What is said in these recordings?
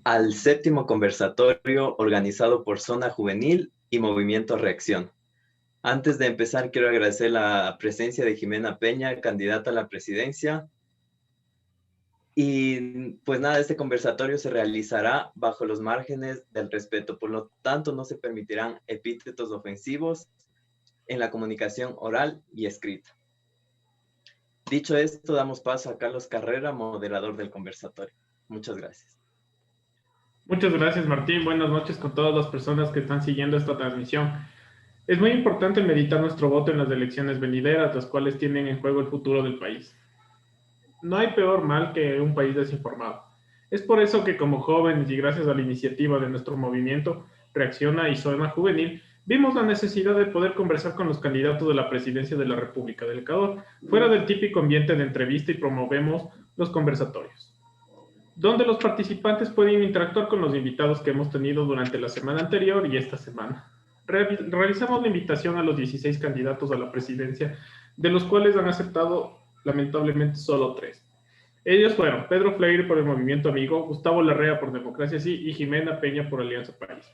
al séptimo conversatorio organizado por Zona Juvenil y Movimiento Reacción. Antes de empezar, quiero agradecer la presencia de Jimena Peña, candidata a la presidencia. Y pues nada, este conversatorio se realizará bajo los márgenes del respeto, por lo tanto no se permitirán epítetos ofensivos en la comunicación oral y escrita. Dicho esto, damos paso a Carlos Carrera, moderador del conversatorio. Muchas gracias. Muchas gracias, Martín. Buenas noches con todas las personas que están siguiendo esta transmisión. Es muy importante meditar nuestro voto en las elecciones venideras, las cuales tienen en juego el futuro del país. No hay peor mal que un país desinformado. Es por eso que como jóvenes y gracias a la iniciativa de nuestro movimiento Reacciona y Zona Juvenil, vimos la necesidad de poder conversar con los candidatos de la presidencia de la República del Ecuador, fuera del típico ambiente de entrevista, y promovemos los conversatorios, donde los participantes pueden interactuar con los invitados que hemos tenido durante la semana anterior y esta semana. Realizamos la invitación a los 16 candidatos a la presidencia, de los cuales han aceptado lamentablemente solo 3. Ellos fueron Pedro Freire por el Movimiento Amigo, Gustavo Larrea por Democracia Sí y Jimena Peña por Alianza País.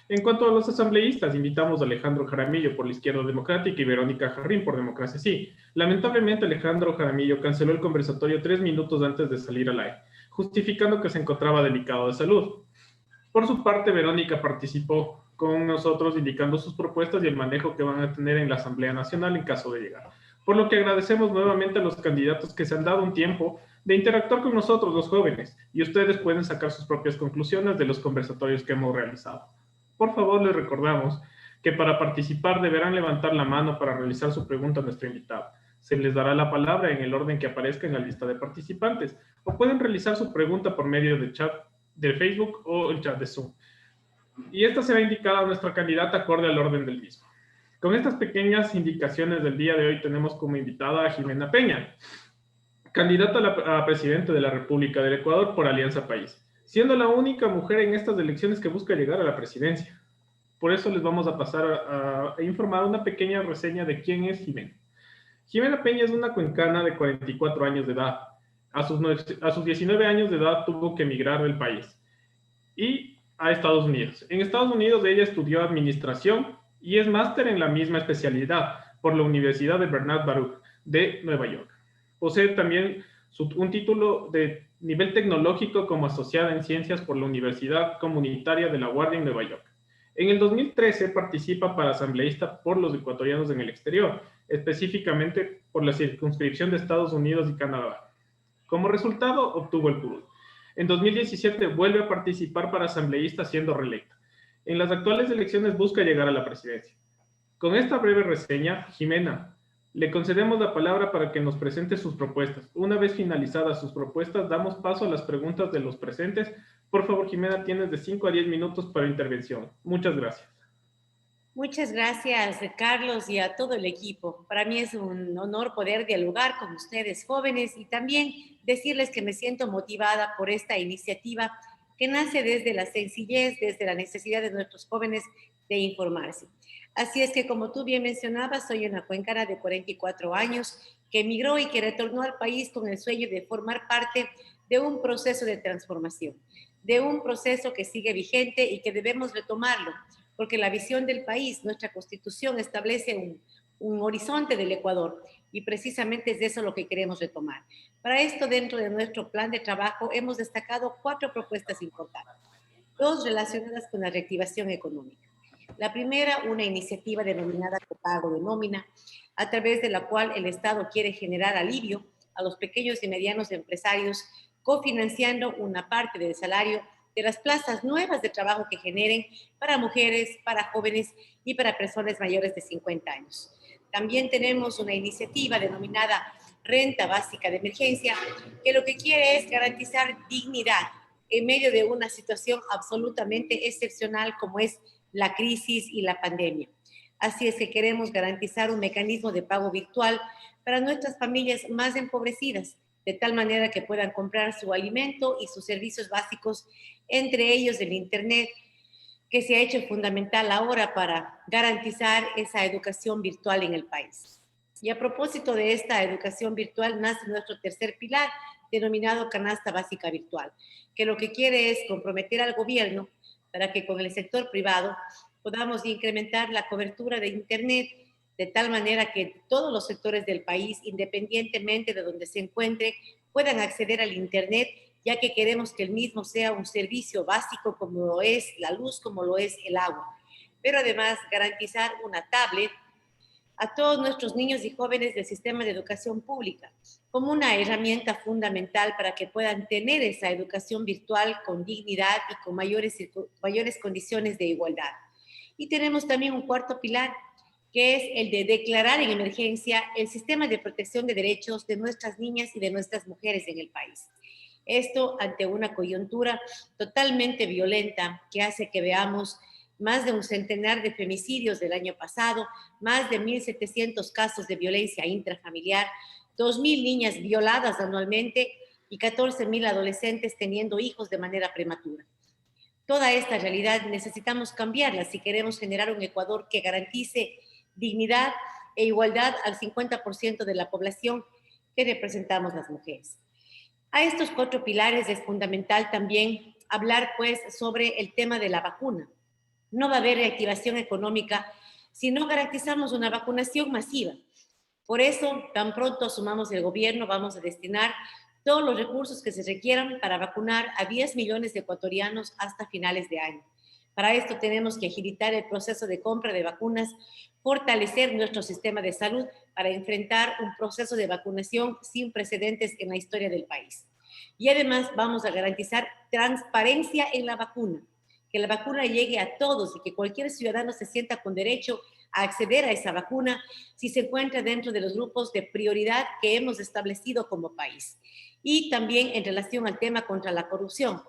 En cuanto a los asambleístas, invitamos a Alejandro Jaramillo por la Izquierda Democrática y Verónica Jarrín por Democracia Sí. Lamentablemente, Alejandro Jaramillo canceló el conversatorio 3 minutos antes de salir al aire, justificando que se encontraba delicado de salud. Por su parte, Verónica participó con nosotros indicando sus propuestas y el manejo que van a tener en la Asamblea Nacional en caso de llegar. Por lo que agradecemos nuevamente a los candidatos que se han dado un tiempo de interactuar con nosotros, los jóvenes, y ustedes pueden sacar sus propias conclusiones de los conversatorios que hemos realizado. Por favor, les recordamos que para participar deberán levantar la mano para realizar su pregunta a nuestro invitado. Se les dará la palabra en el orden que aparezca en la lista de participantes, o pueden realizar su pregunta por medio de chat de Facebook o el chat de Zoom. Y esta será indicada a nuestra candidata acorde al orden del mismo. Con estas pequeñas indicaciones del día de hoy tenemos como invitada a Jimena Peña, candidata a presidente de la República del Ecuador por Alianza País, siendo la única mujer en estas elecciones que busca llegar a la presidencia. Por eso les vamos a pasar a informar una pequeña reseña de quién es Jimena. Jimena Peña es una cuencana de 44 años de edad. A sus 19 años de edad tuvo que emigrar del país y a Estados Unidos. En Estados Unidos ella estudió administración y es máster en la misma especialidad por la Universidad de Bernard Baruch de Nueva York. Posee también un título de nivel tecnológico como asociada en ciencias por la Universidad Comunitaria de La Guardia en Nueva York. En el 2013 participa para asambleísta por los ecuatorianos en el exterior, específicamente por la circunscripción de Estados Unidos y Canadá. Como resultado, obtuvo el curul. En 2017 vuelve a participar para asambleísta siendo reelecta. En las actuales elecciones busca llegar a la presidencia. Con esta breve reseña, Jimena, le concedemos la palabra para que nos presente sus propuestas. Una vez finalizadas sus propuestas, damos paso a las preguntas de los presentes. Por favor, Jimena, tienes de 5 a 10 minutos para intervención. Muchas gracias. Muchas gracias, Carlos, y a todo el equipo. Para mí es un honor poder dialogar con ustedes, jóvenes, y también decirles que me siento motivada por esta iniciativa que nace desde la sencillez, desde la necesidad de nuestros jóvenes de informarse. Así es que, como tú bien mencionabas, soy una cuencana de 44 años que emigró y que retornó al país con el sueño de formar parte de un proceso de transformación, de un proceso que sigue vigente y que debemos retomarlo, porque la visión del país, nuestra Constitución establece un horizonte del Ecuador y precisamente es de eso lo que queremos retomar. Para esto, dentro de nuestro plan de trabajo, hemos destacado 4 propuestas importantes, 2 relacionadas con la reactivación económica. La primera, una iniciativa denominada copago de nómina, a través de la cual el Estado quiere generar alivio a los pequeños y medianos empresarios, cofinanciando una parte del salario de las plazas nuevas de trabajo que generen para mujeres, para jóvenes y para personas mayores de 50 años. También tenemos una iniciativa denominada Renta Básica de Emergencia, que lo que quiere es garantizar dignidad en medio de una situación absolutamente excepcional como es la crisis y la pandemia. Así es que queremos garantizar un mecanismo de pago virtual para nuestras familias más empobrecidas, de tal manera que puedan comprar su alimento y sus servicios básicos, entre ellos el Internet, que se ha hecho fundamental ahora para garantizar esa educación virtual en el país. Y a propósito de esta educación virtual nace nuestro tercer pilar, denominado Canasta Básica Virtual, que lo que quiere es comprometer al gobierno para que con el sector privado podamos incrementar la cobertura de Internet de tal manera que todos los sectores del país, independientemente de donde se encuentre, puedan acceder al Internet, ya que queremos que el mismo sea un servicio básico como lo es la luz, como lo es el agua. Pero además garantizar una tablet a todos nuestros niños y jóvenes del sistema de educación pública como una herramienta fundamental para que puedan tener esa educación virtual con dignidad y con mayores condiciones de igualdad. Y tenemos también un cuarto pilar, que es el de declarar en emergencia el sistema de protección de derechos de nuestras niñas y de nuestras mujeres en el país. Esto ante una coyuntura totalmente violenta que hace que veamos más de un centenar de femicidios del año pasado, más de 1.700 casos de violencia intrafamiliar, 2.000 niñas violadas anualmente y 14.000 adolescentes teniendo hijos de manera prematura. Toda esta realidad necesitamos cambiarla si queremos generar un Ecuador que garantice dignidad e igualdad al 50% de la población que representamos las mujeres. A estos 4 pilares es fundamental también hablar pues sobre el tema de la vacuna. No va a haber reactivación económica si no garantizamos una vacunación masiva. Por eso, tan pronto asumamos el gobierno, vamos a destinar todos los recursos que se requieran para vacunar a 10 millones de ecuatorianos hasta finales de año. Para esto tenemos que agilitar el proceso de compra de vacunas, fortalecer nuestro sistema de salud para enfrentar un proceso de vacunación sin precedentes en la historia del país. Y además vamos a garantizar transparencia en la vacuna, que la vacuna llegue a todos y que cualquier ciudadano se sienta con derecho a acceder a esa vacuna si se encuentra dentro de los grupos de prioridad que hemos establecido como país. Y también en relación al tema contra la corrupción.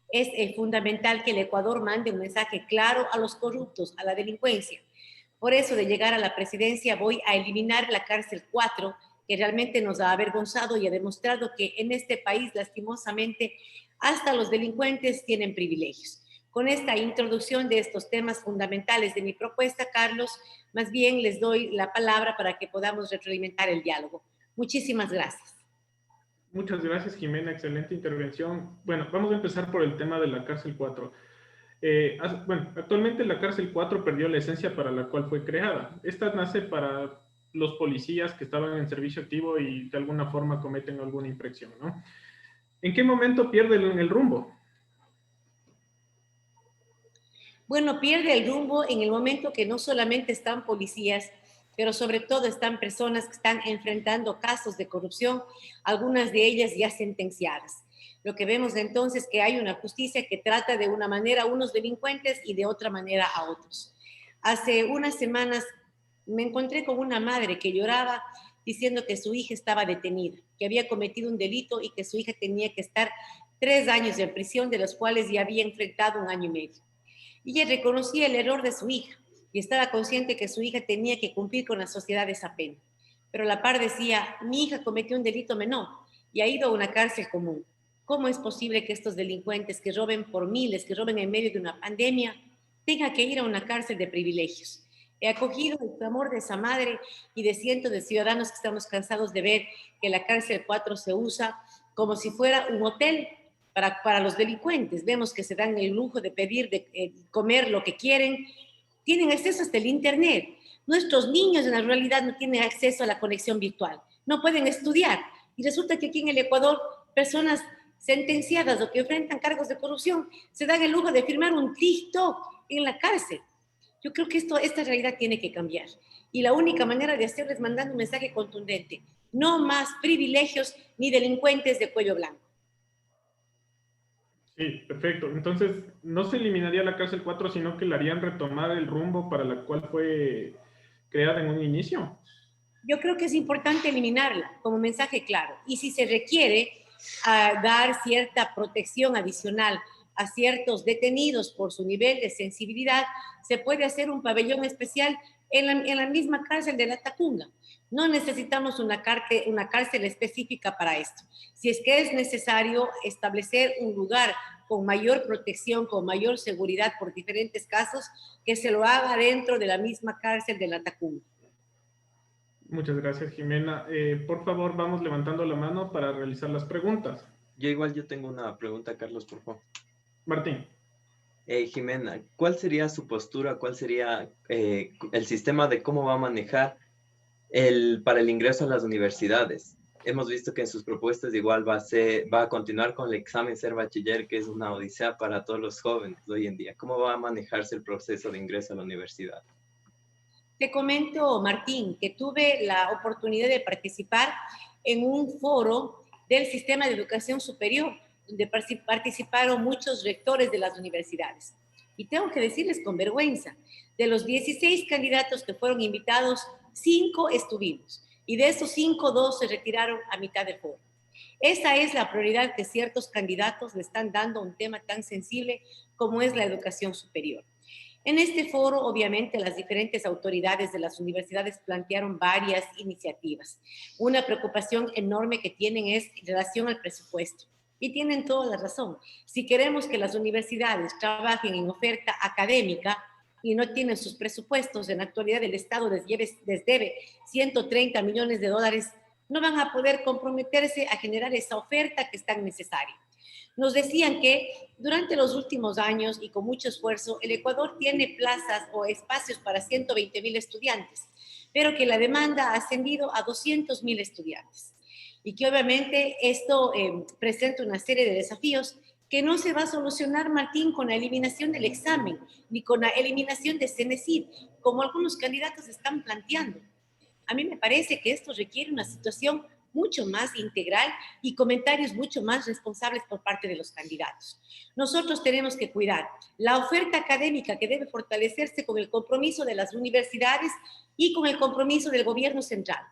Es fundamental que el Ecuador mande un mensaje claro a los corruptos, a la delincuencia. Por eso, de llegar a la presidencia, voy a eliminar la cárcel 4, que realmente nos ha avergonzado y ha demostrado que en este país, lastimosamente, hasta los delincuentes tienen privilegios. Con esta introducción de estos temas fundamentales de mi propuesta, Carlos, más bien les doy la palabra para que podamos retroalimentar el diálogo. Muchísimas gracias. Muchas gracias, Jimena. Excelente intervención. Bueno, vamos a empezar por el tema de la cárcel 4. Actualmente la cárcel 4 perdió la esencia para la cual fue creada. Esta nace para los policías que estaban en servicio activo y de alguna forma cometen alguna infracción, ¿no? ¿En qué momento pierden el rumbo? Bueno, pierde el rumbo en el momento que no solamente están policías, pero sobre todo están personas que están enfrentando casos de corrupción, algunas de ellas ya sentenciadas. Lo que vemos entonces es que hay una justicia que trata de una manera a unos delincuentes y de otra manera a otros. Hace unas semanas me encontré con una madre que lloraba diciendo que su hija estaba detenida, que había cometido un delito y que su hija tenía que estar 3 años en prisión, de los cuales ya había enfrentado 1 año y medio. Y ella reconocía el error de su hija y estaba consciente que su hija tenía que cumplir con la sociedad esa pena. Pero a la par decía, mi hija cometió un delito menor y ha ido a una cárcel común. ¿Cómo es posible que estos delincuentes que roben por miles, que roben en medio de una pandemia, tengan que ir a una cárcel de privilegios? He acogido el clamor de esa madre y de cientos de ciudadanos que estamos cansados de ver que la cárcel 4 se usa como si fuera un hotel para los delincuentes. Vemos que se dan el lujo de pedir, de comer lo que quieren. Tienen acceso hasta el Internet. Nuestros niños en la realidad no tienen acceso a la conexión virtual. No pueden estudiar. Y resulta que aquí en el Ecuador, personas sentenciadas o que enfrentan cargos de corrupción se dan el lujo de firmar un TikTok en la cárcel. Yo creo que esta realidad tiene que cambiar. Y la única manera de hacerlo es mandando un mensaje contundente. No más privilegios ni delincuentes de cuello blanco. Sí, perfecto. Entonces, no se eliminaría la cárcel 4, sino que le harían retomar el rumbo para la cual fue creada en un inicio. Yo creo que es importante eliminarla como mensaje claro. Y si se requiere dar cierta protección adicional a ciertos detenidos por su nivel de sensibilidad, se puede hacer un pabellón especial en la misma cárcel de La Tacunga. No necesitamos una cárcel específica para esto. Si es que es necesario establecer un lugar con mayor protección, con mayor seguridad por diferentes casos, que se lo haga dentro de la misma cárcel de La Tacunga. Muchas gracias, Jimena. Por favor, vamos levantando la mano para realizar las preguntas. Yo tengo una pregunta, Carlos, por favor. Martín. Jimena, ¿cuál sería su postura? ¿Cuál sería el sistema de cómo va a manejar para el ingreso a las universidades? Hemos visto que en sus propuestas igual va a continuar con el examen ser bachiller, que es una odisea para todos los jóvenes de hoy en día. ¿Cómo va a manejarse el proceso de ingreso a la universidad? Te comento, Martín, que tuve la oportunidad de participar en un foro del sistema de educación superior, donde participaron muchos rectores de las universidades. Y tengo que decirles con vergüenza, de los 16 candidatos que fueron invitados, 5 estuvimos. Y de esos 5, 2 se retiraron a mitad del foro. Esa es la prioridad que ciertos candidatos le están dando a un tema tan sensible como es la educación superior. En este foro, obviamente, las diferentes autoridades de las universidades plantearon varias iniciativas. Una preocupación enorme que tienen es en relación al presupuesto. Y tienen toda la razón. Si queremos que las universidades trabajen en oferta académica y no tienen sus presupuestos, en la actualidad el Estado les debe 130 millones de dólares, no van a poder comprometerse a generar esa oferta que es tan necesaria. Nos decían que durante los últimos años y con mucho esfuerzo, el Ecuador tiene plazas o espacios para 120,000 estudiantes, pero que la demanda ha ascendido a 200,000 estudiantes. Y que obviamente esto presenta una serie de desafíos que no se va a solucionar, Martín, con la eliminación del examen, ni con la eliminación de CENESID, como algunos candidatos están planteando. A mí me parece que esto requiere una situación mucho más integral y comentarios mucho más responsables por parte de los candidatos. Nosotros tenemos que cuidar la oferta académica que debe fortalecerse con el compromiso de las universidades y con el compromiso del gobierno central.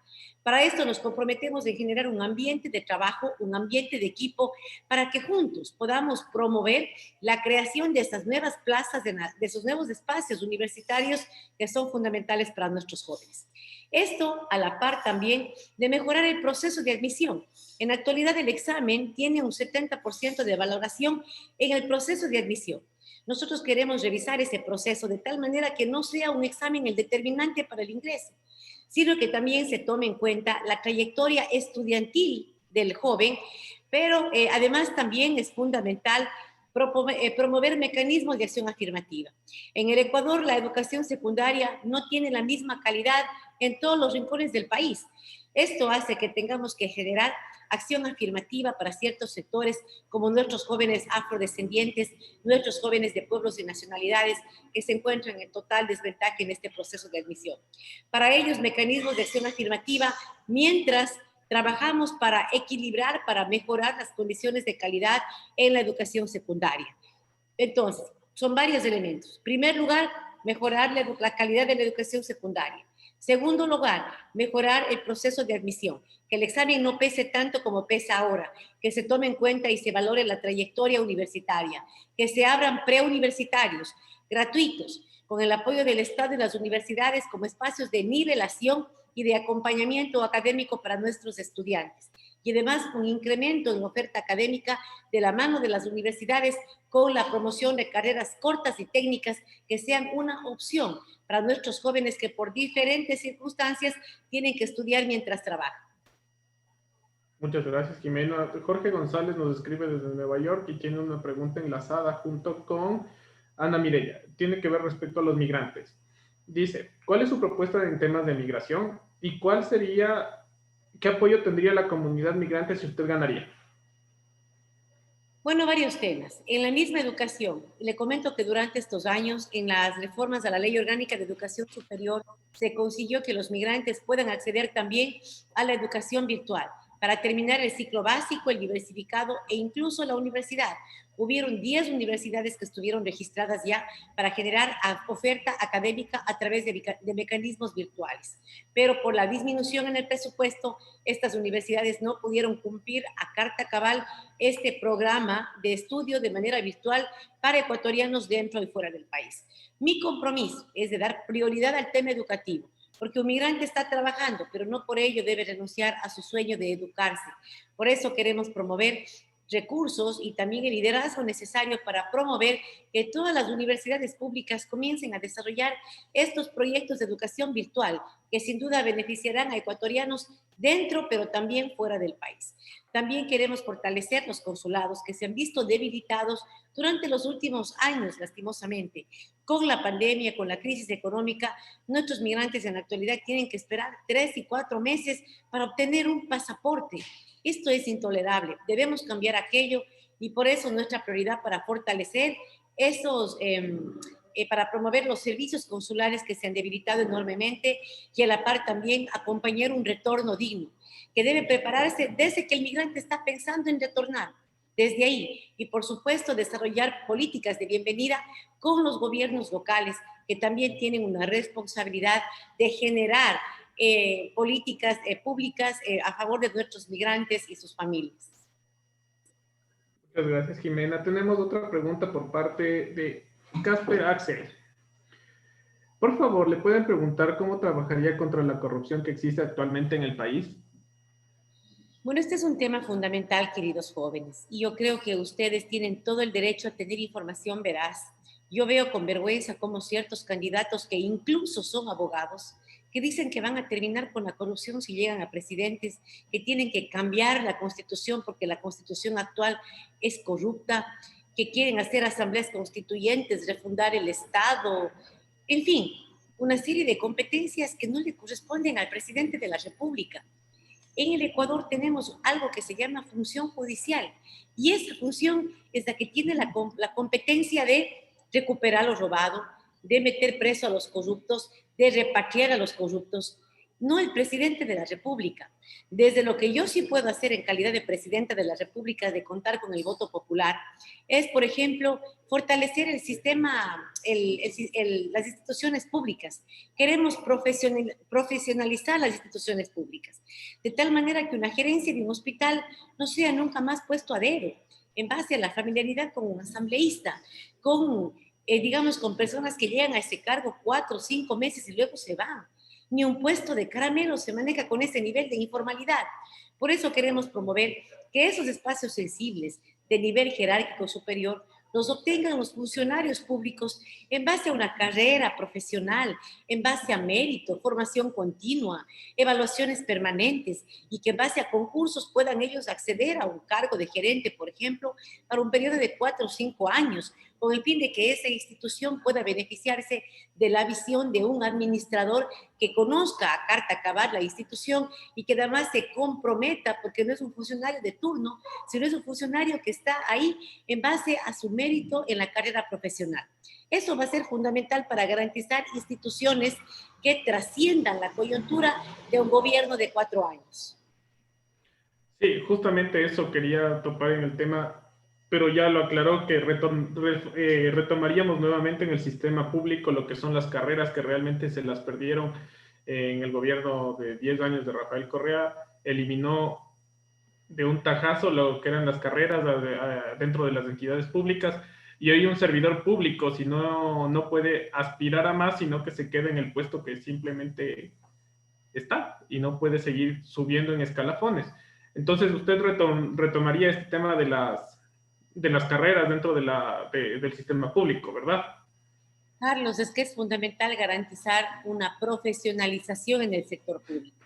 Para esto nos comprometemos en generar un ambiente de trabajo, un ambiente de equipo, para que juntos podamos promover la creación de estas nuevas plazas, de esos nuevos espacios universitarios que son fundamentales para nuestros jóvenes. Esto a la par también de mejorar el proceso de admisión. En la actualidad el examen tiene un 70% de valoración en el proceso de admisión. Nosotros queremos revisar ese proceso de tal manera que no sea un examen el determinante para el ingreso, sino que también se tome en cuenta la trayectoria estudiantil del joven, pero además también es fundamental promover mecanismos de acción afirmativa. En el Ecuador, la educación secundaria no tiene la misma calidad en todos los rincones del país. Esto hace que tengamos que generar acción afirmativa para ciertos sectores, como nuestros jóvenes afrodescendientes, nuestros jóvenes de pueblos y nacionalidades que se encuentran en total desventaja en este proceso de admisión. Para ellos, mecanismos de acción afirmativa, mientras trabajamos para equilibrar, para mejorar las condiciones de calidad en la educación secundaria. Entonces, son varios elementos. En primer lugar, mejorar la calidad de la educación secundaria. Segundo lugar, mejorar el proceso de admisión, que el examen no pese tanto como pesa ahora, que se tome en cuenta y se valore la trayectoria universitaria, que se abran preuniversitarios gratuitos, con el apoyo del Estado y las universidades como espacios de nivelación y de acompañamiento académico para nuestros estudiantes. Y además un incremento en oferta académica de la mano de las universidades con la promoción de carreras cortas y técnicas que sean una opción para nuestros jóvenes que por diferentes circunstancias tienen que estudiar mientras trabajan. Muchas gracias, Jimena. Jorge González nos escribe desde Nueva York y tiene una pregunta enlazada junto con Ana Mireya. Tiene que ver respecto a los migrantes. Dice, ¿cuál es su propuesta en temas de migración y qué apoyo tendría la comunidad migrante si usted ganaría? Bueno, varios temas. En la misma educación, le comento que durante estos años, en las reformas a la Ley Orgánica de Educación Superior, se consiguió que los migrantes puedan acceder también a la educación virtual para terminar el ciclo básico, el diversificado e incluso la universidad. Hubieron 10 universidades que estuvieron registradas ya para generar oferta académica a través de mecanismos virtuales. Pero por la disminución en el presupuesto, estas universidades no pudieron cumplir a carta cabal este programa de estudio de manera virtual para ecuatorianos dentro y fuera del país. Mi compromiso es de dar prioridad al tema educativo, porque un migrante está trabajando, pero no por ello debe renunciar a su sueño de educarse. Por eso queremos promover recursos y también el liderazgo necesario para promover que todas las universidades públicas comiencen a desarrollar estos proyectos de educación virtual, que sin duda beneficiarán a ecuatorianos dentro, pero también fuera del país. También queremos fortalecer los consulados que se han visto debilitados durante los últimos años, lastimosamente. Con la pandemia, con la crisis económica, nuestros migrantes en la actualidad tienen que esperar 3 y 4 meses para obtener un pasaporte. Esto es intolerable. Debemos cambiar aquello y por eso nuestra prioridad para fortalecer esos, para promover los servicios consulares que se han debilitado enormemente y a la par también acompañar un retorno digno, que debe prepararse desde que el migrante está pensando en retornar, desde ahí. Y por supuesto desarrollar políticas de bienvenida con los gobiernos locales, que también tienen una responsabilidad de generar políticas públicas a favor de nuestros migrantes y sus familias. Muchas gracias, Jimena. Tenemos otra pregunta por parte de Casper Axel. Por favor, ¿le pueden preguntar cómo trabajaría contra la corrupción que existe actualmente en el país? Bueno, este es un tema fundamental, queridos jóvenes, y yo creo que ustedes tienen todo el derecho a tener información veraz. Yo veo con vergüenza cómo ciertos candidatos que incluso son abogados, que dicen que van a terminar con la corrupción si llegan a presidentes, que tienen que cambiar la constitución porque la constitución actual es corrupta, que quieren hacer asambleas constituyentes, refundar el Estado, en fin, una serie de competencias que no le corresponden al presidente de la República. En el Ecuador tenemos algo que se llama función judicial y esa función es la que tiene la competencia de recuperar lo robado, de meter preso a los corruptos, de repatriar a los corruptos, no el presidente de la República. Desde lo que yo sí puedo hacer en calidad de presidenta de la República, de contar con el voto popular, es, por ejemplo, fortalecer el sistema, las instituciones públicas. Queremos profesionalizar las instituciones públicas, de tal manera que una gerencia de un hospital no sea nunca más puesto a dedo, en base a la familiaridad con un asambleísta, con, digamos, con personas que llegan a ese cargo 4 o 5 meses y luego se van. Ni un puesto de caramelo se maneja con ese nivel de informalidad. Por eso queremos promover que esos espacios sensibles de nivel jerárquico superior los obtengan los funcionarios públicos en base a una carrera profesional, en base a mérito, formación continua, evaluaciones permanentes y que en base a concursos puedan ellos acceder a un cargo de gerente, por ejemplo, para un periodo de 4 o 5 años, con el fin de que esa institución pueda beneficiarse de la visión de un administrador que conozca a carta cabal la institución y que además se comprometa, porque no es un funcionario de turno, sino es un funcionario que está ahí en base a su mérito en la carrera profesional. Eso va a ser fundamental para garantizar instituciones que trasciendan la coyuntura de un gobierno de 4 años. Sí, justamente eso quería topar en el tema, pero ya lo aclaró que retomaríamos nuevamente en el sistema público lo que son las carreras que realmente se las perdieron en el gobierno de 10 años de Rafael Correa. Eliminó de un tajazo lo que eran las carreras dentro de las entidades públicas y hoy un servidor público, si no puede aspirar a más, sino que se queda en el puesto que simplemente está y no puede seguir subiendo en escalafones. Entonces usted retomaría este tema de las carreras dentro del sistema público, ¿verdad? Carlos, es que es fundamental garantizar una profesionalización en el sector público.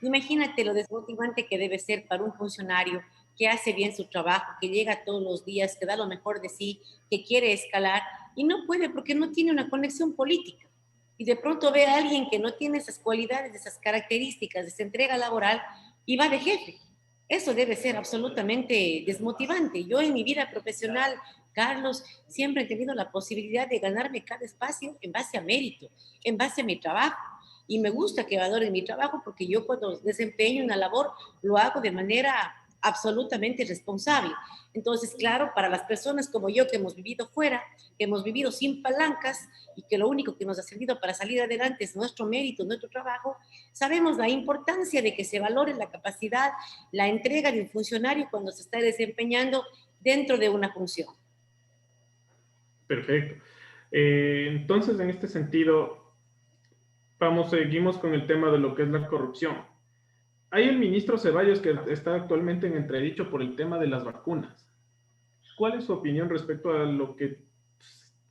Imagínate lo desmotivante que debe ser para un funcionario que hace bien su trabajo, que llega todos los días, que da lo mejor de sí, que quiere escalar y no puede porque no tiene una conexión política. Y de pronto ve a alguien que no tiene esas cualidades, esas características, esa entrega laboral y va de jefe. Eso debe ser absolutamente desmotivante. Yo en mi vida profesional, Carlos, siempre he tenido la posibilidad de ganarme cada espacio en base a mérito, en base a mi trabajo. Y me gusta que valoren mi trabajo porque yo cuando desempeño una labor lo hago de manera absolutamente responsable. Entonces, claro, para las personas como yo que hemos vivido fuera, que hemos vivido sin palancas y que lo único que nos ha servido para salir adelante es nuestro mérito, nuestro trabajo, sabemos la importancia de que se valore la capacidad, la entrega de un funcionario cuando se está desempeñando dentro de una función. Perfecto. Entonces, en este sentido, seguimos con el tema de lo que es la corrupción. Hay el ministro Ceballos que está actualmente en entredicho por el tema de las vacunas. ¿Cuál es su opinión respecto a lo que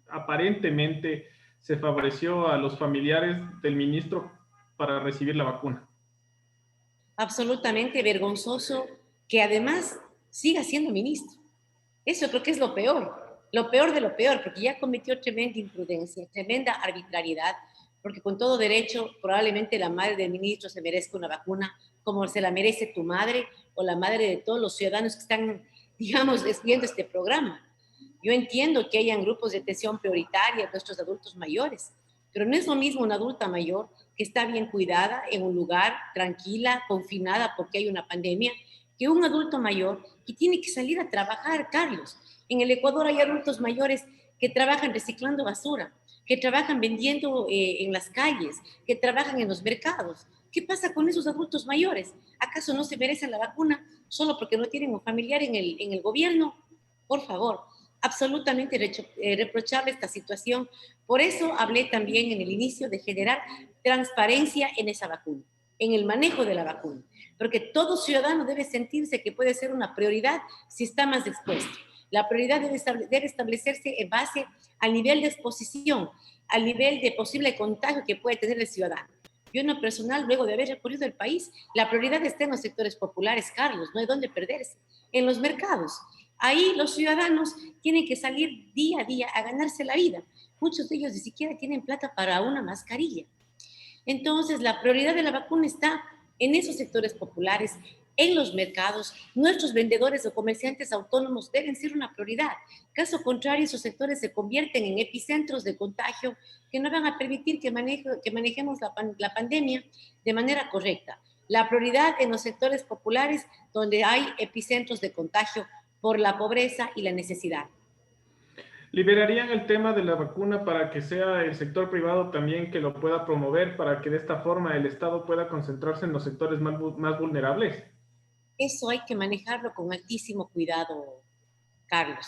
aparentemente se favoreció a los familiares del ministro para recibir la vacuna. Absolutamente vergonzoso que además siga siendo ministro. Eso creo que es lo peor de lo peor, porque ya cometió tremenda imprudencia, tremenda arbitrariedad, porque con todo derecho probablemente la madre del ministro se merezca una vacuna como se la merece tu madre o la madre de todos los ciudadanos que están, digamos, viendo este programa. Yo entiendo que hayan grupos de atención prioritaria, nuestros adultos mayores, pero no es lo mismo una adulta mayor que está bien cuidada en un lugar, tranquila, confinada porque hay una pandemia, que un adulto mayor que tiene que salir a trabajar, Carlos. En el Ecuador hay adultos mayores que trabajan reciclando basura, que trabajan vendiendo en las calles, que trabajan en los mercados. ¿Qué pasa con esos adultos mayores? ¿Acaso no se merecen la vacuna solo porque no tienen un familiar en el gobierno? Por favor, absolutamente reprochable esta situación. Por eso hablé también en el inicio de generar transparencia en esa vacuna, en el manejo de la vacuna, porque todo ciudadano debe sentirse que puede ser una prioridad si está más expuesto. La prioridad debe establecerse en base al nivel de exposición, al nivel de posible contagio que puede tener el ciudadano. Yo en lo personal, luego de haber recorrido el país, la prioridad está en los sectores populares, Carlos, no hay dónde perderse, en los mercados. Ahí los ciudadanos tienen que salir día a día a ganarse la vida. Muchos de ellos ni siquiera tienen plata para una mascarilla. Entonces, la prioridad de la vacuna está en esos sectores populares, en los mercados. Nuestros vendedores o comerciantes autónomos deben ser una prioridad. Caso contrario, esos sectores se convierten en epicentros de contagio que no van a permitir que manejemos la pandemia de manera correcta. La prioridad en los sectores populares donde hay epicentros de contagio por la pobreza y la necesidad. ¿Liberarían el tema de la vacuna para que sea el sector privado también que lo pueda promover, para que de esta forma el Estado pueda concentrarse en los sectores más vulnerables? Eso hay que manejarlo con altísimo cuidado, Carlos,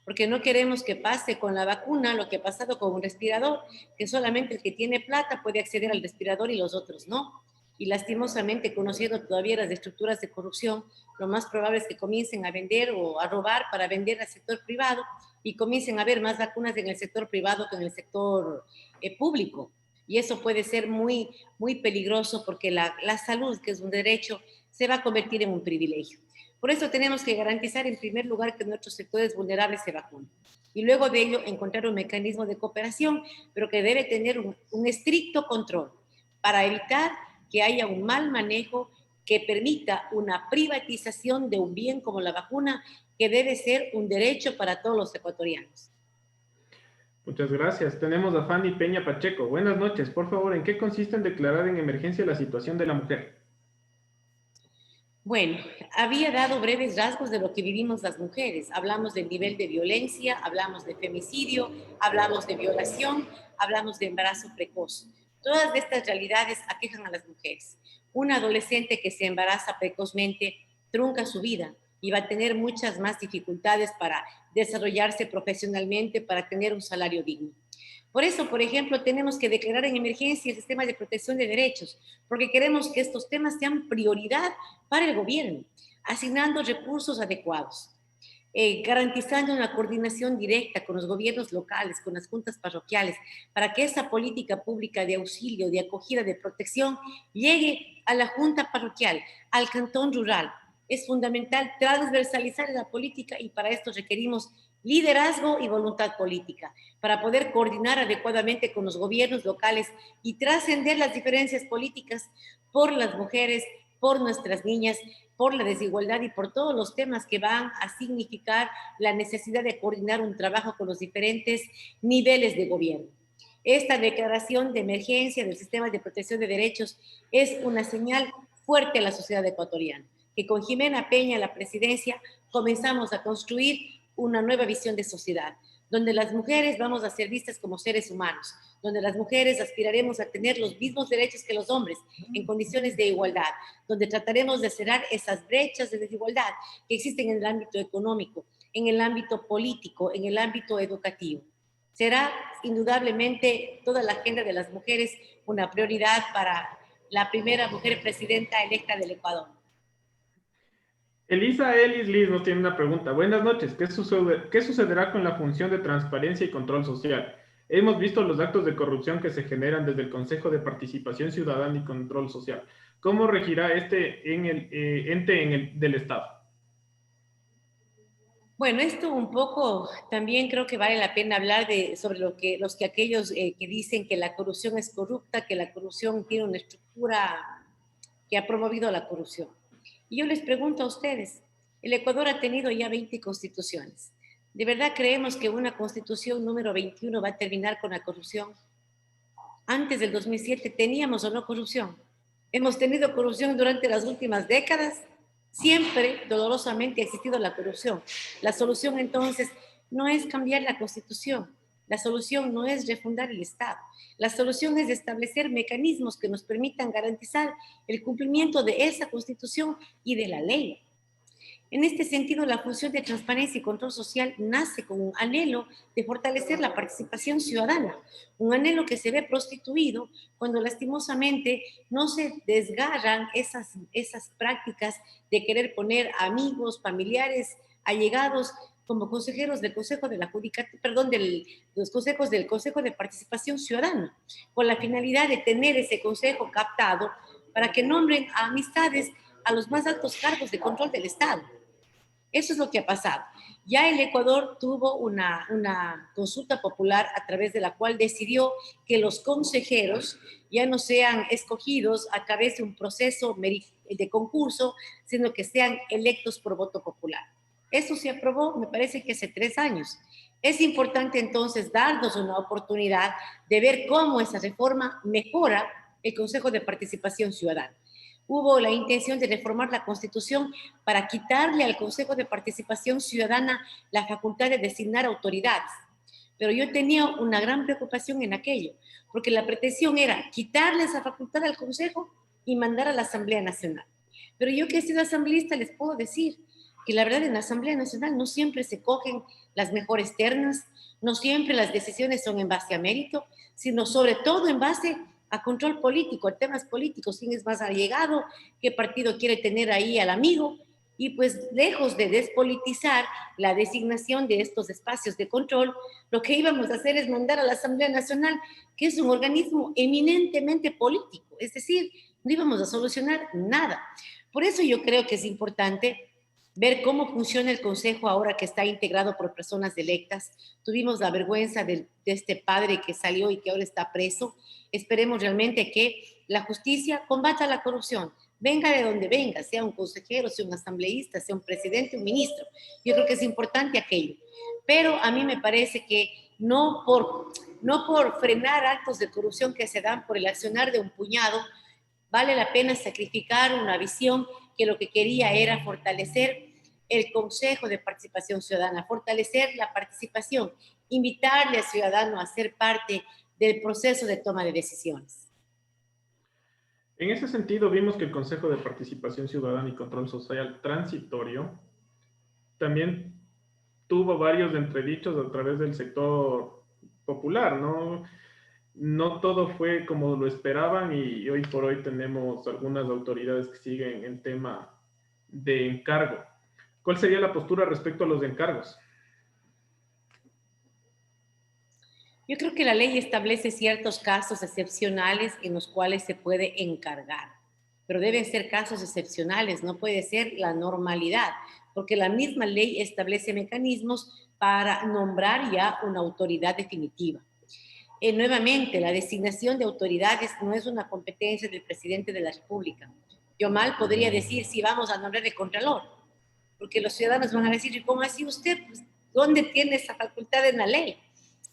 porque no queremos que pase con la vacuna lo que ha pasado con un respirador, que solamente el que tiene plata puede acceder al respirador y los otros no. Y lastimosamente, conociendo todavía las estructuras de corrupción, lo más probable es que comiencen a vender o a robar para vender al sector privado y comiencen a haber más vacunas en el sector privado que en el sector público. Y eso puede ser muy, muy peligroso porque la salud, que es un derecho, se va a convertir en un privilegio. Por eso tenemos que garantizar en primer lugar que nuestros sectores vulnerables se vacunen. Y luego de ello encontrar un mecanismo de cooperación, pero que debe tener un estricto control para evitar que haya un mal manejo que permita una privatización de un bien como la vacuna, que debe ser un derecho para todos los ecuatorianos. Muchas gracias. Tenemos a Fanny Peña Pacheco. Buenas noches. Por favor, ¿en qué consiste en declarar en emergencia la situación de la mujer? Bueno, había dado breves rasgos de lo que vivimos las mujeres. Hablamos del nivel de violencia, hablamos de femicidio, hablamos de violación, hablamos de embarazo precoz. Todas estas realidades aquejan a las mujeres. Una adolescente que se embaraza precozmente trunca su vida y va a tener muchas más dificultades para desarrollarse profesionalmente, para tener un salario digno. Por eso, por ejemplo, tenemos que declarar en emergencia el sistema de protección de derechos, porque queremos que estos temas sean prioridad para el gobierno, asignando recursos adecuados, garantizando una coordinación directa con los gobiernos locales, con las juntas parroquiales, para que esa política pública de auxilio, de acogida, de protección, llegue a la junta parroquial, al cantón rural. Es fundamental transversalizar la política y para esto requerimos liderazgo y voluntad política, para poder coordinar adecuadamente con los gobiernos locales y trascender las diferencias políticas por las mujeres, por nuestras niñas, por la desigualdad y por todos los temas que van a significar la necesidad de coordinar un trabajo con los diferentes niveles de gobierno. Esta declaración de emergencia del sistema de protección de derechos es una señal fuerte a la sociedad ecuatoriana, que con Jimena Peña, la presidencia, comenzamos a construir una nueva visión de sociedad, donde las mujeres vamos a ser vistas como seres humanos, donde las mujeres aspiraremos a tener los mismos derechos que los hombres en condiciones de igualdad, donde trataremos de cerrar esas brechas de desigualdad que existen en el ámbito económico, en el ámbito político, en el ámbito educativo. Será indudablemente toda la agenda de las mujeres una prioridad para la primera mujer presidenta electa del Ecuador. Elisa Ellis Liz nos tiene una pregunta. Buenas noches. ¿Qué sucederá con la función de transparencia y control social? Hemos visto los actos de corrupción que se generan desde el Consejo de Participación Ciudadana y Control Social. ¿Cómo regirá este en el ente del Estado? Bueno, esto un poco también creo que vale la pena hablar sobre aquellos que dicen que la corrupción es corrupta, que la corrupción tiene una estructura que ha promovido la corrupción. Y yo les pregunto a ustedes, el Ecuador ha tenido ya 20 constituciones. ¿De verdad creemos que una constitución número 21 va a terminar con la corrupción? Antes del 2007, ¿teníamos o no corrupción? Hemos tenido corrupción durante las últimas décadas. Siempre, dolorosamente, ha existido la corrupción. La solución, entonces, no es cambiar la Constitución. La solución no es refundar el Estado. La solución es establecer mecanismos que nos permitan garantizar el cumplimiento de esa Constitución y de la ley. En este sentido, la función de transparencia y control social nace con un anhelo de fortalecer la participación ciudadana, un anhelo que se ve prostituido cuando lastimosamente no se desgarran esas prácticas de querer poner amigos, familiares, allegados como consejeros del Consejo de la Judicatura, perdón, los consejos del Consejo de Participación Ciudadana, con la finalidad de tener ese consejo captado para que nombren a amistades a los más altos cargos de control del Estado. Eso es lo que ha pasado. Ya el Ecuador tuvo una consulta popular a través de la cual decidió que los consejeros ya no sean escogidos a través de un proceso de concurso, sino que sean electos por voto popular. Eso se aprobó, me parece que hace 3 años. Es importante entonces darnos una oportunidad de ver cómo esa reforma mejora el Consejo de Participación Ciudadana. Hubo la intención de reformar la Constitución para quitarle al Consejo de Participación Ciudadana la facultad de designar autoridades. Pero yo tenía una gran preocupación en aquello, porque la pretensión era quitarle esa facultad al Consejo y mandar a la Asamblea Nacional. Pero yo que he sido asambleísta les puedo decir que la verdad en la Asamblea Nacional no siempre se cogen las mejores ternas, no siempre las decisiones son en base a mérito, sino sobre todo en base a control político, a temas políticos, quién es más allegado, qué partido quiere tener ahí al amigo, y pues lejos de despolitizar la designación de estos espacios de control, lo que íbamos a hacer es mandar a la Asamblea Nacional, que es un organismo eminentemente político, es decir, no íbamos a solucionar nada. Por eso yo creo que es importante ver cómo funciona el Consejo ahora que está integrado por personas electas. Tuvimos la vergüenza de este padre que salió y que ahora está preso. Esperemos realmente que la justicia combata la corrupción, venga de donde venga, sea un consejero, sea un asambleísta, sea un presidente, un ministro. Yo creo que es importante aquello. Pero a mí me parece que no por frenar actos de corrupción que se dan por el accionar de un puñado, vale la pena sacrificar una visión que lo que quería era fortalecer el Consejo de Participación Ciudadana, fortalecer la participación, invitarle al ciudadano a ser parte del proceso de toma de decisiones. En ese sentido, vimos que el Consejo de Participación Ciudadana y Control Social transitorio también tuvo varios entredichos a través del sector popular, ¿no? No todo fue como lo esperaban y hoy por hoy tenemos algunas autoridades que siguen el tema de encargo. ¿Cuál sería la postura respecto a los encargos? Yo creo que la ley establece ciertos casos excepcionales en los cuales se puede encargar, pero deben ser casos excepcionales, no puede ser la normalidad, porque la misma ley establece mecanismos para nombrar ya una autoridad definitiva. Nuevamente, la designación de autoridades no es una competencia del presidente de la República. Yo mal podría decir si vamos a nombrar de contralor, porque los ciudadanos van a decir, ¿y cómo así usted? Pues, ¿dónde tiene esa facultad en la ley?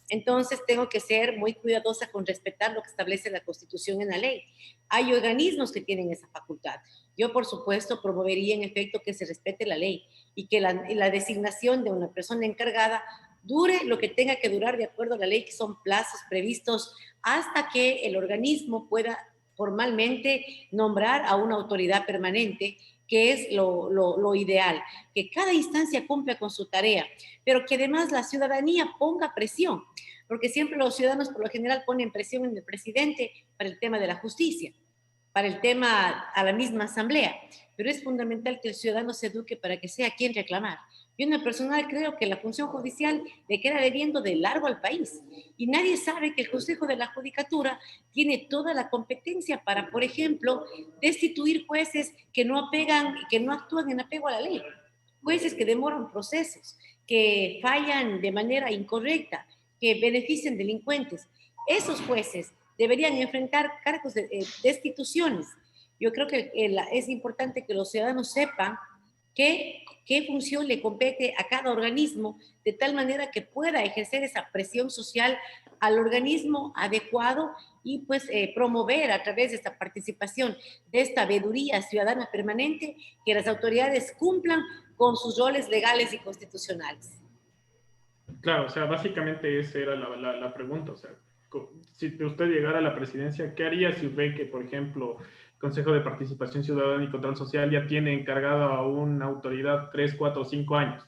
Entonces, tengo que ser muy cuidadosa con respetar lo que establece la Constitución en la ley. Hay organismos que tienen esa facultad. Yo, por supuesto, promovería en efecto que se respete la ley y que la designación de una persona encargada dure lo que tenga que durar de acuerdo a la ley, que son plazos previstos hasta que el organismo pueda formalmente nombrar a una autoridad permanente, que es lo ideal, que cada instancia cumpla con su tarea, pero que además la ciudadanía ponga presión, porque siempre los ciudadanos por lo general ponen presión en el presidente para el tema de la justicia, para el tema a la misma asamblea, pero es fundamental que el ciudadano se eduque para que sea quien reclamar, Yo en lo personal creo que la función judicial le queda debiendo de largo al país y nadie sabe que el Consejo de la Judicatura tiene toda la competencia para, por ejemplo, destituir jueces que no apegan, que no actúan en apego a la ley, jueces que demoran procesos, que fallan de manera incorrecta, que benefician delincuentes. Esos jueces deberían enfrentar cargos de destituciones. Yo creo que es importante que los ciudadanos sepan qué función le compete a cada organismo, de tal manera que pueda ejercer esa presión social al organismo adecuado y pues promover a través de esta participación, de esta veeduría ciudadana permanente, que las autoridades cumplan con sus roles legales y constitucionales. Claro, o sea, básicamente esa era la pregunta. O sea, si usted llegara a la presidencia, ¿qué haría si ve que, por ejemplo, el Consejo de Participación Ciudadana y Control Social ya tiene encargado a una autoridad 3, 4, 5 años,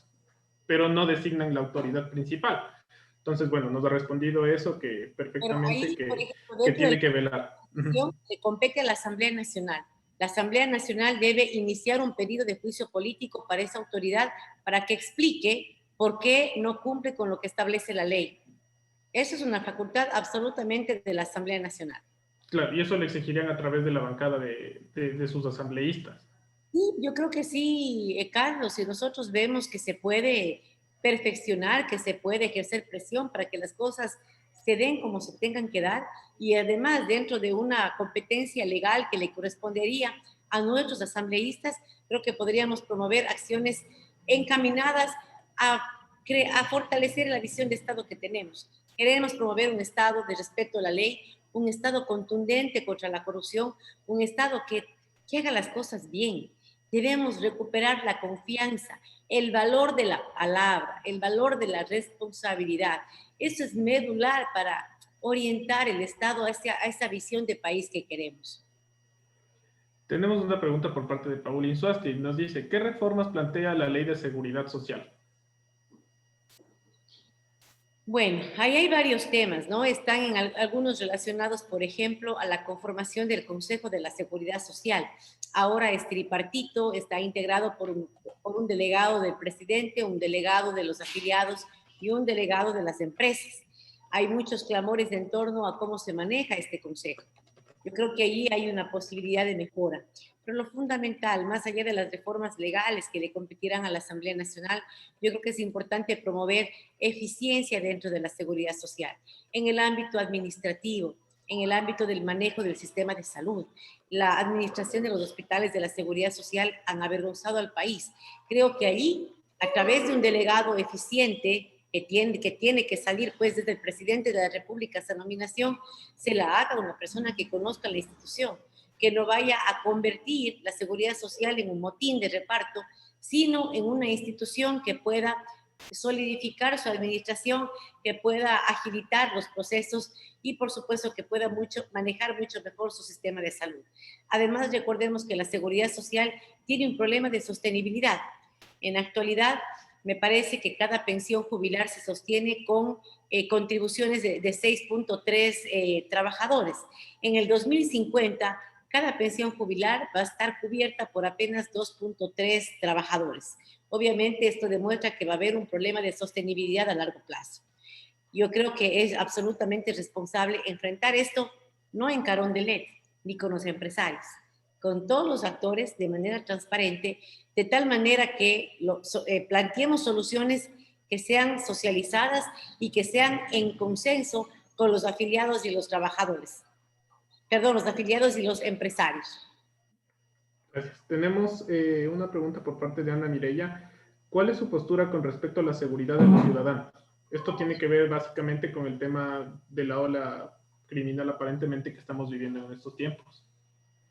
pero no designan la autoridad principal? Entonces, bueno, nos ha respondido eso, que Pero perfectamente ahí, por ejemplo, que dentro de tiene la que velar. Constitución, le compete a la Asamblea Nacional. La Asamblea Nacional debe iniciar un pedido de juicio político para esa autoridad para que explique por qué no cumple con lo que establece la ley. Eso es una facultad absolutamente de la Asamblea Nacional. Claro, y eso le exigirían a través de la bancada de sus asambleístas. Sí, yo creo que sí, Carlos, si nosotros vemos que se puede perfeccionar, que se puede ejercer presión para que las cosas se den como se tengan que dar y además dentro de una competencia legal que le correspondería a nuestros asambleístas, creo que podríamos promover acciones encaminadas a, a fortalecer la visión de Estado que tenemos. Queremos promover un Estado de respeto a la ley, un Estado contundente contra la corrupción, un Estado que haga las cosas bien. Debemos recuperar la confianza, el valor de la palabra, el valor de la responsabilidad. Eso es medular para orientar el Estado a esa visión de país que queremos. Tenemos una pregunta por parte de Paul Insuasti. Nos dice, ¿qué reformas plantea la Ley de Seguridad Social? Bueno, ahí hay varios temas, ¿no? Están en algunos relacionados, por ejemplo, a la conformación del Consejo de la Seguridad Social. Ahora es tripartito, está integrado por un delegado del presidente, un delegado de los afiliados y un delegado de las empresas. Hay muchos clamores en torno a cómo se maneja este consejo. Yo creo que allí hay una posibilidad de mejora. Pero lo fundamental, más allá de las reformas legales que le competirán a la Asamblea Nacional, yo creo que es importante promover eficiencia dentro de la seguridad social, en el ámbito administrativo, en el ámbito del manejo del sistema de salud. La administración de los hospitales de la seguridad social han avergonzado al país. Creo que ahí, a través de un delegado eficiente, que tiene que salir pues desde el presidente de la República esa nominación, se la haga a una persona que conozca la institución, que no vaya a convertir la seguridad social en un motín de reparto, sino en una institución que pueda solidificar su administración, que pueda agilitar los procesos y por supuesto que pueda manejar mucho mejor su sistema de salud. Además, recordemos que la seguridad social tiene un problema de sostenibilidad. En la actualidad, me parece que cada pensión jubilar se sostiene con contribuciones de 6.3 trabajadores. En el 2050, cada pensión jubilar va a estar cubierta por apenas 2.3 trabajadores. Obviamente, esto demuestra que va a haber un problema de sostenibilidad a largo plazo. Yo creo que es absolutamente responsable enfrentar esto, no en carón de LED, ni con los empresarios, con todos los actores de manera transparente, de tal manera que planteemos soluciones que sean socializadas y que sean en consenso con los afiliados y los trabajadores. Perdón, los afiliados y los empresarios. Gracias. Tenemos una pregunta por parte de Ana Mireya. ¿Cuál es su postura con respecto a la seguridad de los ciudadanos? Esto tiene que ver básicamente con el tema de la ola criminal aparentemente que estamos viviendo en estos tiempos.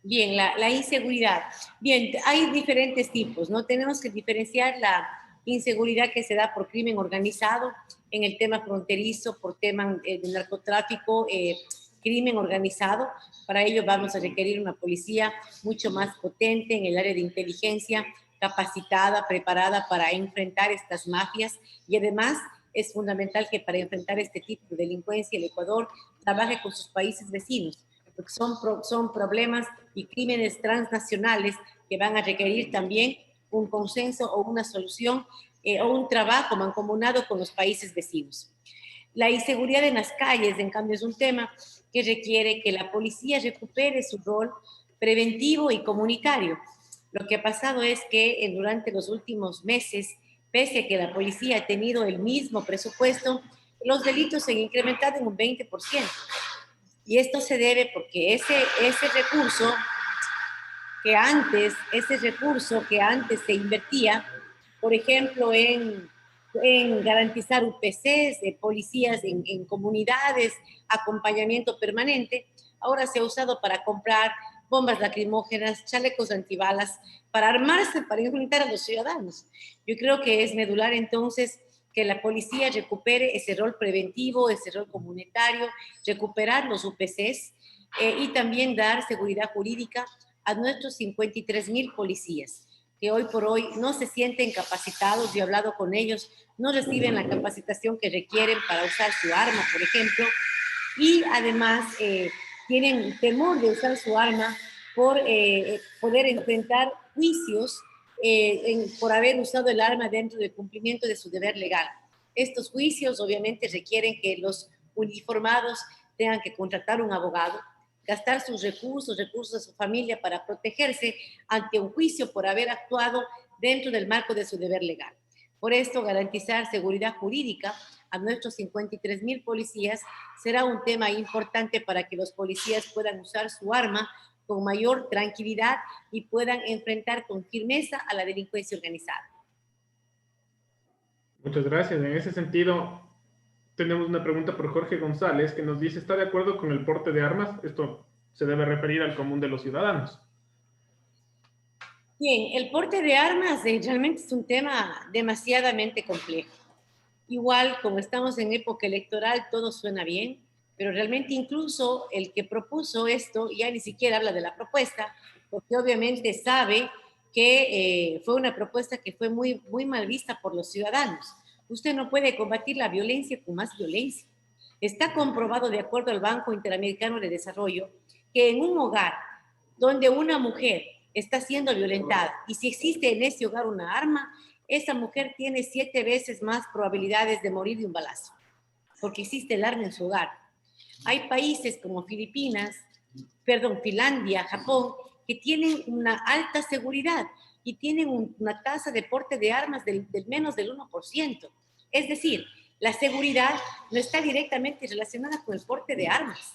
Bien, la inseguridad. Bien, hay diferentes tipos, ¿no? Tenemos que diferenciar la inseguridad que se da por crimen organizado en el tema fronterizo, por tema de narcotráfico, crimen organizado. Para ello vamos a requerir una policía mucho más potente en el área de inteligencia, capacitada, preparada para enfrentar estas mafias y además es fundamental que para enfrentar este tipo de delincuencia el Ecuador trabaje con sus países vecinos, porque son problemas y crímenes transnacionales que van a requerir también un consenso o una solución o un trabajo mancomunado con los países vecinos. La inseguridad en las calles, en cambio, es un tema que requiere que la policía recupere su rol preventivo y comunitario. Lo que ha pasado es que durante los últimos meses, pese a que la policía ha tenido el mismo presupuesto, los delitos se han incrementado en un 20%. Y esto se debe porque ese recurso que antes se invertía, por ejemplo, en garantizar UPCs, policías en comunidades, acompañamiento permanente, ahora se ha usado para comprar bombas lacrimógenas, chalecos antibalas, para armarse, para enfrentar a los ciudadanos. Yo creo que es medular entonces que la policía recupere ese rol preventivo, ese rol comunitario, recuperar los UPCs y también dar seguridad jurídica a nuestros 53,000 policías, que hoy por hoy no se sienten capacitados. Yo he hablado con ellos, no reciben la capacitación que requieren para usar su arma, por ejemplo, y además tienen temor de usar su arma por poder enfrentar juicios por haber usado el arma dentro del cumplimiento de su deber legal. Estos juicios obviamente requieren que los uniformados tengan que contratar un abogado, gastar sus recursos de su familia para protegerse ante un juicio por haber actuado dentro del marco de su deber legal. Por esto, garantizar seguridad jurídica a nuestros 53,000 policías será un tema importante para que los policías puedan usar su arma con mayor tranquilidad y puedan enfrentar con firmeza a la delincuencia organizada. Muchas gracias. En ese sentido, tenemos una pregunta por Jorge González que nos dice, ¿está de acuerdo con el porte de armas? Esto se debe referir al común de los ciudadanos. Bien, el porte de armas realmente es un tema demasiadamente complejo. Igual, como estamos en época electoral, todo suena bien, pero realmente incluso el que propuso esto ya ni siquiera habla de la propuesta, porque obviamente sabe que fue una propuesta que fue muy, muy mal vista por los ciudadanos. Usted no puede combatir la violencia con más violencia. Está comprobado, de acuerdo al Banco Interamericano de Desarrollo, que en un hogar donde una mujer está siendo violentada y si existe en ese hogar una arma, esa mujer tiene 7 veces más probabilidades de morir de un balazo, porque existe el arma en su hogar. Hay países como Finlandia, Japón, que tienen una alta seguridad y tienen una tasa de porte de armas del menos del 1%. Es decir, la seguridad no está directamente relacionada con el porte de armas.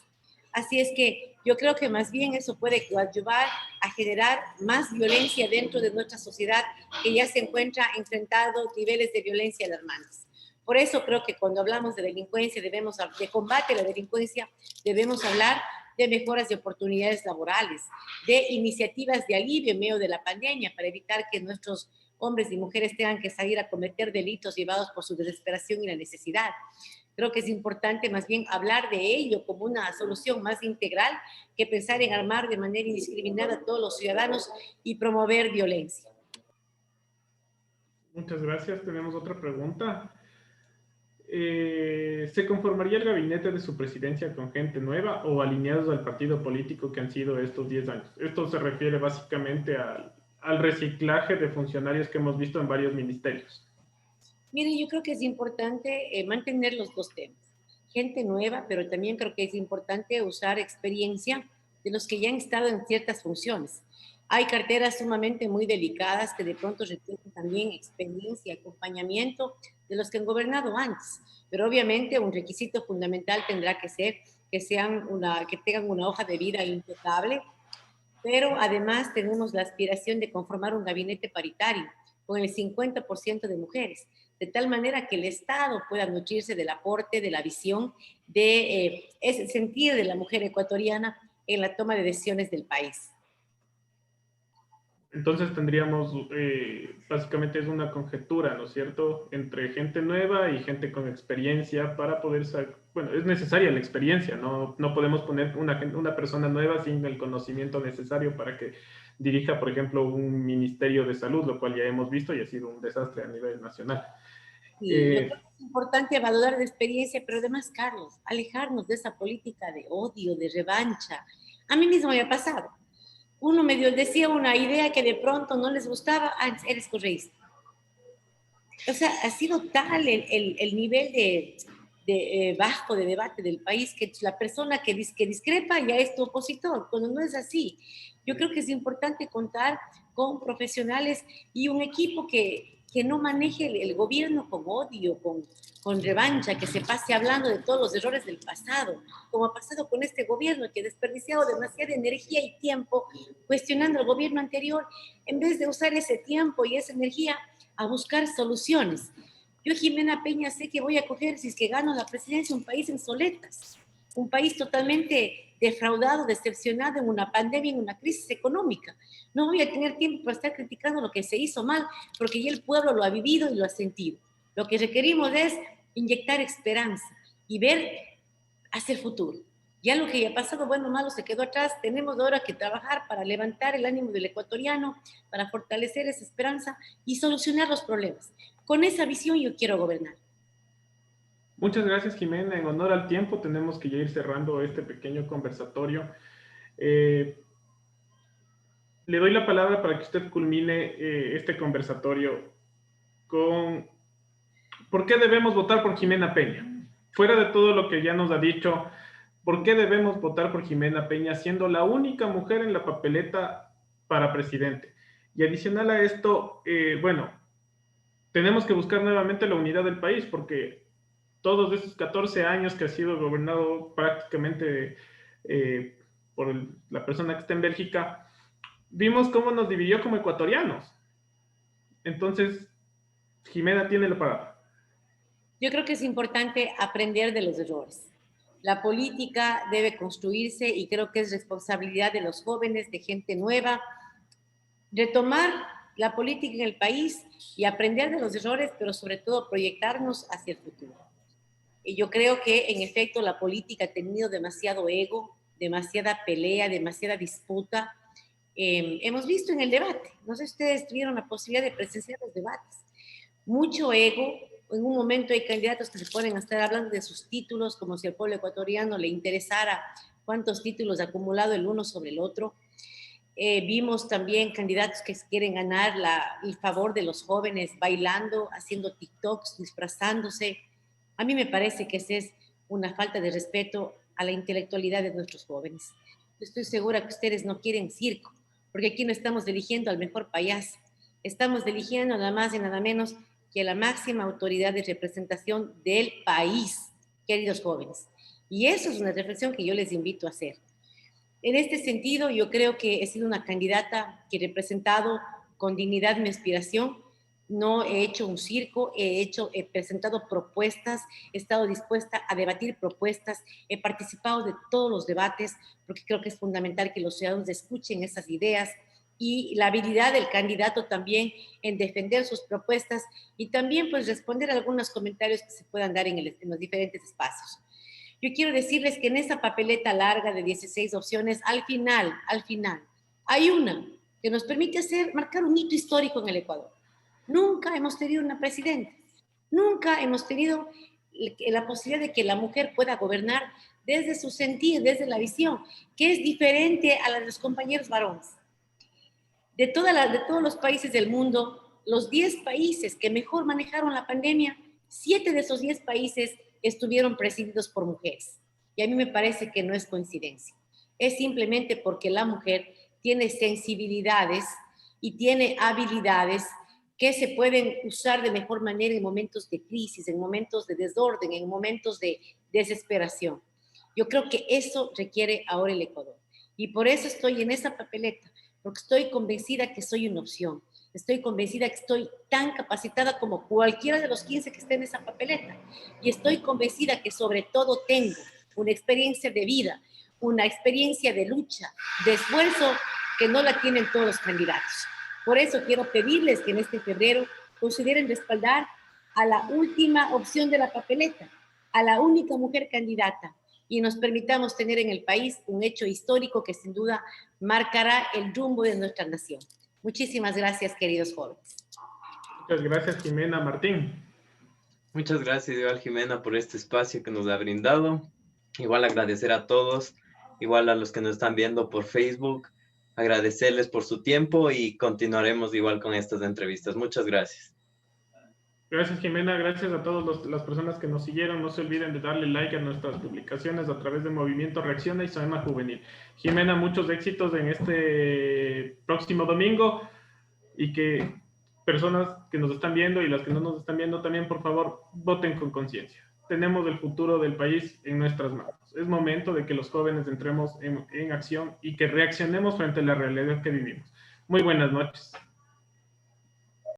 Así es que yo creo que más bien eso puede ayudar a generar más violencia dentro de nuestra sociedad que ya se encuentra enfrentando niveles de violencia alarmantes. Por eso creo que cuando hablamos de delincuencia, de combate a la delincuencia, debemos hablar de mejoras de oportunidades laborales, de iniciativas de alivio en medio de la pandemia para evitar que nuestros hombres y mujeres tengan que salir a cometer delitos llevados por su desesperación y la necesidad. Creo que es importante más bien hablar de ello como una solución más integral que pensar en armar de manera indiscriminada a todos los ciudadanos y promover violencia. Muchas gracias. Tenemos otra pregunta. ¿Se conformaría el gabinete de su presidencia con gente nueva o alineados al partido político que han sido estos 10 años? Esto se refiere básicamente al reciclaje de funcionarios que hemos visto en varios ministerios. Miren, yo creo que es importante mantener los dos temas. Gente nueva, pero también creo que es importante usar experiencia de los que ya han estado en ciertas funciones. Hay carteras sumamente muy delicadas que de pronto requieren también experiencia y acompañamiento de los que han gobernado antes. Pero obviamente un requisito fundamental tendrá que ser que tengan una hoja de vida impecable, pero además tenemos la aspiración de conformar un gabinete paritario con el 50% de mujeres, de tal manera que el Estado pueda nutrirse del aporte, de la visión, de ese sentir de la mujer ecuatoriana en la toma de decisiones del país. Entonces tendríamos, básicamente es una conjetura, ¿no es cierto?, entre gente nueva y gente con experiencia para poder saber, bueno, es necesaria la experiencia, no podemos poner una persona nueva sin el conocimiento necesario para que dirija, por ejemplo, un ministerio de salud, lo cual ya hemos visto y ha sido un desastre a nivel nacional. Sí, yo creo que es importante valorar de experiencia, pero además, Carlos, alejarnos de esa política de odio, de revancha. A mí mismo me ha pasado. Uno medio decía una idea que de pronto no les gustaba, eres correísta. O sea, ha sido tal el nivel de bajo de debate del país que la persona que discrepa ya es tu opositor, cuando no es así. Yo creo que es importante contar con profesionales y un equipo que no maneje el gobierno con odio, con revancha, que se pase hablando de todos los errores del pasado, como ha pasado con este gobierno que ha desperdiciado demasiada energía y tiempo cuestionando al gobierno anterior, en vez de usar ese tiempo y esa energía a buscar soluciones. Yo, Jimena Peña, sé que voy a coger, si es que gano la presidencia, un país en soletas, un país totalmente defraudado, decepcionado en una pandemia, en una crisis económica. No voy a tener tiempo para estar criticando lo que se hizo mal, porque ya el pueblo lo ha vivido y lo ha sentido. Lo que requerimos es inyectar esperanza y ver hacia el futuro. Ya lo que ya ha pasado, bueno o malo, se quedó atrás. Tenemos ahora que trabajar para levantar el ánimo del ecuatoriano, para fortalecer esa esperanza y solucionar los problemas. Con esa visión yo quiero gobernar. Muchas gracias, Jimena. En honor al tiempo, tenemos que ya ir cerrando este pequeño conversatorio. Le doy la palabra para que usted culmine este conversatorio con ¿por qué debemos votar por Jimena Peña? Fuera de todo lo que ya nos ha dicho, ¿por qué debemos votar por Jimena Peña siendo la única mujer en la papeleta para presidente? Y adicional a esto, bueno, tenemos que buscar nuevamente la unidad del país porque todos esos 14 años que ha sido gobernado prácticamente por la persona que está en Bélgica, vimos cómo nos dividió como ecuatorianos. Entonces, Jimena tiene la palabra. Yo creo que es importante aprender de los errores. La política debe construirse y creo que es responsabilidad de los jóvenes, de gente nueva, retomar la política en el país y aprender de los errores, pero sobre todo proyectarnos hacia el futuro. Y yo creo que en efecto la política ha tenido demasiado ego, demasiada pelea, demasiada disputa. Hemos visto en el debate, no sé si ustedes tuvieron la posibilidad de presenciar los debates, mucho ego. En un momento hay candidatos que se ponen a estar hablando de sus títulos como si al pueblo ecuatoriano le interesara cuántos títulos ha acumulado el uno sobre el otro. Vimos también candidatos que quieren ganar el favor de los jóvenes bailando, haciendo TikToks, disfrazándose. A mí me parece que esa es una falta de respeto a la intelectualidad de nuestros jóvenes. Yo estoy segura que ustedes no quieren circo, porque aquí no estamos eligiendo al mejor payaso, estamos eligiendo nada más y nada menos que la máxima autoridad de representación del país, queridos jóvenes. Y eso es una reflexión que yo les invito a hacer. En este sentido, yo creo que he sido una candidata que he representado con dignidad mi aspiración. No he hecho un circo, he presentado propuestas, he estado dispuesta a debatir propuestas, he participado de todos los debates, porque creo que es fundamental que los ciudadanos escuchen esas ideas y la habilidad del candidato también en defender sus propuestas y también pues responder a algunos comentarios que se puedan dar en los diferentes espacios. Yo quiero decirles que en esa papeleta larga de 16 opciones, al final, hay una que nos permite marcar un hito histórico en el Ecuador. Nunca hemos tenido una presidenta, nunca hemos tenido la posibilidad de que la mujer pueda gobernar desde su sentir, desde la visión, que es diferente a la de los compañeros varones. De todos los países del mundo, los 10 países que mejor manejaron la pandemia, 7 de esos 10 países estuvieron presididos por mujeres. Y a mí me parece que no es coincidencia. Es simplemente porque la mujer tiene sensibilidades y tiene habilidades que se pueden usar de mejor manera en momentos de crisis, en momentos de desorden, en momentos de desesperación. Yo creo que eso requiere ahora el Ecuador. Y por eso estoy en esa papeleta, porque estoy convencida que soy una opción. Estoy convencida que estoy tan capacitada como cualquiera de los 15 que estén en esa papeleta. Y estoy convencida que sobre todo tengo una experiencia de vida, una experiencia de lucha, de esfuerzo que no la tienen todos los candidatos. Por eso quiero pedirles que en este febrero consideren respaldar a la última opción de la papeleta, a la única mujer candidata, y nos permitamos tener en el país un hecho histórico que sin duda marcará el rumbo de nuestra nación. Muchísimas gracias, queridos jóvenes. Muchas gracias, Jimena. Martín. Muchas gracias, igual Jimena, por este espacio que nos ha brindado. Igual agradecer a todos, igual a los que nos están viendo por Facebook, agradecerles por su tiempo y continuaremos igual con estas entrevistas. Muchas gracias. Gracias, Jimena. Gracias a todas las personas que nos siguieron. No se olviden de darle like a nuestras publicaciones a través de Movimiento Reacciona y Soema Juvenil. Jimena, muchos éxitos en este próximo domingo y que personas que nos están viendo y las que no nos están viendo también, por favor, voten con conciencia. Tenemos el futuro del país en nuestras manos. Es momento de que los jóvenes entremos en acción y que reaccionemos frente a la realidad que vivimos. Muy buenas noches.